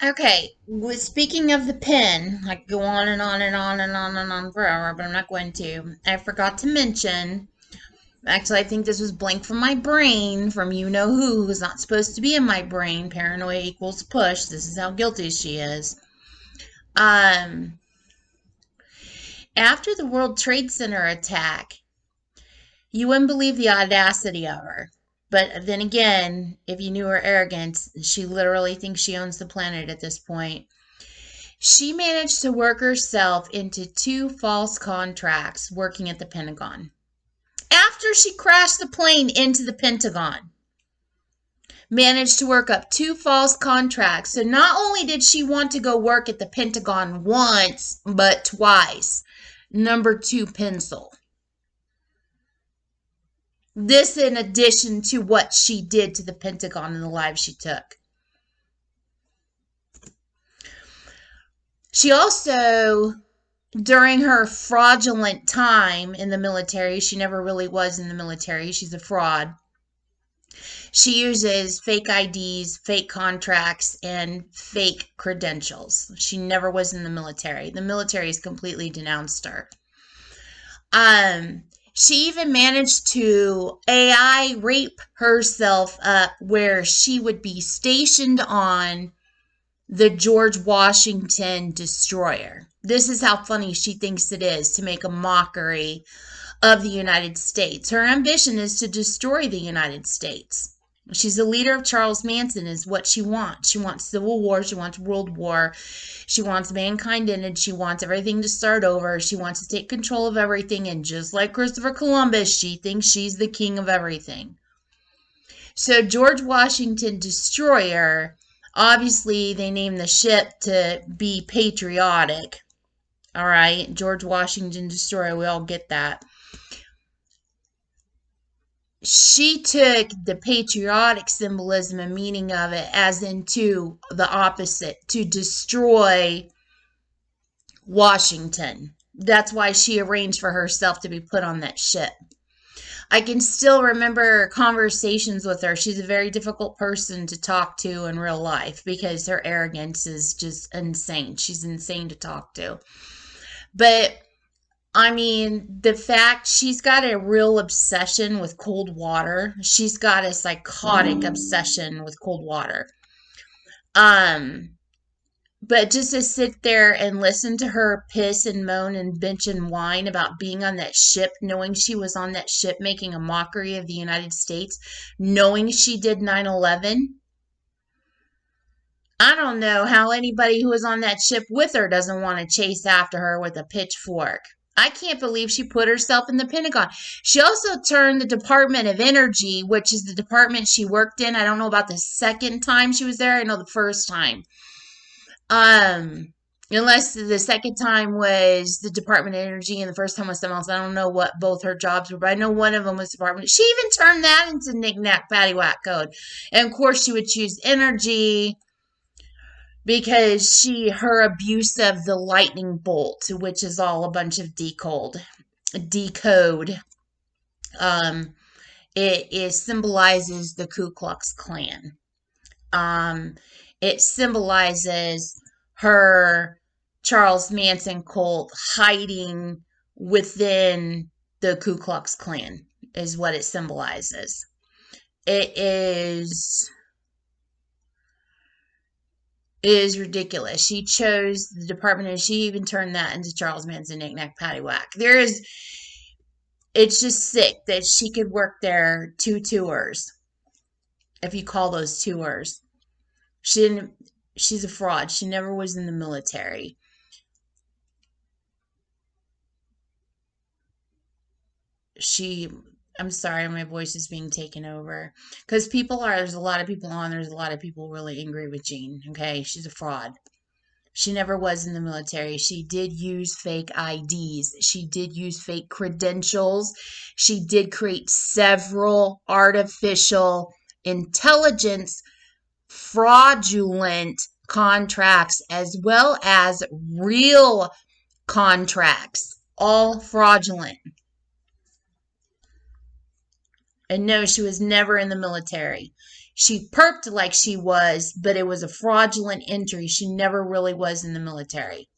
Okay, speaking of the pen, I could go on and on and on and on and on forever, but I'm not going to. I forgot to mention, actually, I think this was blank from my brain, from you know who's not supposed to be in my brain. Paranoia equals push. This is how guilty she is. Um, After the World Trade Center attack, you wouldn't believe the audacity of her. But then again, if you knew her arrogance, she literally thinks she owns the planet at this point. She managed to work herself into two false contracts working at the Pentagon. After she crashed the plane into the Pentagon, managed to work up two false contracts. So not only did she want to go work at the Pentagon once, but twice. Number two pencil. This in addition to what she did to the Pentagon and the lives she took. She also, during her fraudulent time in the military, she never really was in the military, she's a fraud. She uses fake IDs, fake contracts, and fake credentials. She never was in the military. The military has completely denounced her. She even managed to AI rape herself up where she would be stationed on the George Washington destroyer. This is how funny she thinks it is to make a mockery of the United States. Her ambition is to destroy the United States. She's the leader of Charles Manson is what she wants. She wants civil war. She wants world war. She wants mankind ended. She wants everything to start over. She wants to take control of everything. And just like Christopher Columbus, she thinks she's the king of everything. So George Washington Destroyer, obviously they named the ship to be patriotic. All right, George Washington Destroyer, we all get that. She took the patriotic symbolism and meaning of it as into the opposite, to destroy Washington. That's why she arranged for herself to be put on that ship. I can still remember conversations with her. She's a very difficult person to talk to in real life because her arrogance is just insane. She's insane to talk to. But I mean, the fact she's got a real obsession with cold water. She's got a psychotic obsession with cold water. Um, but just to sit there and listen to her piss and moan and bitch and whine about being on that ship, knowing she was on that ship making a mockery of the United States, knowing she did 9/11. I don't know how anybody who was on that ship with her doesn't want to chase after her with a pitchfork. I can't believe she put herself in the Pentagon. She also turned the Department of Energy, which is the department she worked in. I don't know about the second time she was there. I know the first time. Unless the second time was the Department of Energy and the first time was something else. I don't know what both her jobs were, but I know one of them was Department. She even turned that into knick-knack paddywhack code. And of course she would choose energy because her abuse of the lightning bolt, which is all a bunch of decode. Um, it symbolizes the Ku Klux Klan. It symbolizes her Charles Manson cult hiding within the Ku Klux Klan is what it symbolizes. It is ridiculous. She chose the department and she even turned that into Charles Manson knick-knack paddywhack. It's just sick that she could work there 2 tours, if you call those tours. She's a fraud. She never was in the military. I'm sorry, my voice is being taken over. Because there's a lot of people on, there's a lot of people really angry with Jean. Okay, she's a fraud. She never was in the military. She did use fake IDs. She did use fake credentials. She did create several artificial intelligence fraudulent contracts as well as real contracts, all fraudulent. And no, she was never in the military. She perked like she was, but it was a fraudulent entry. She never really was in the military.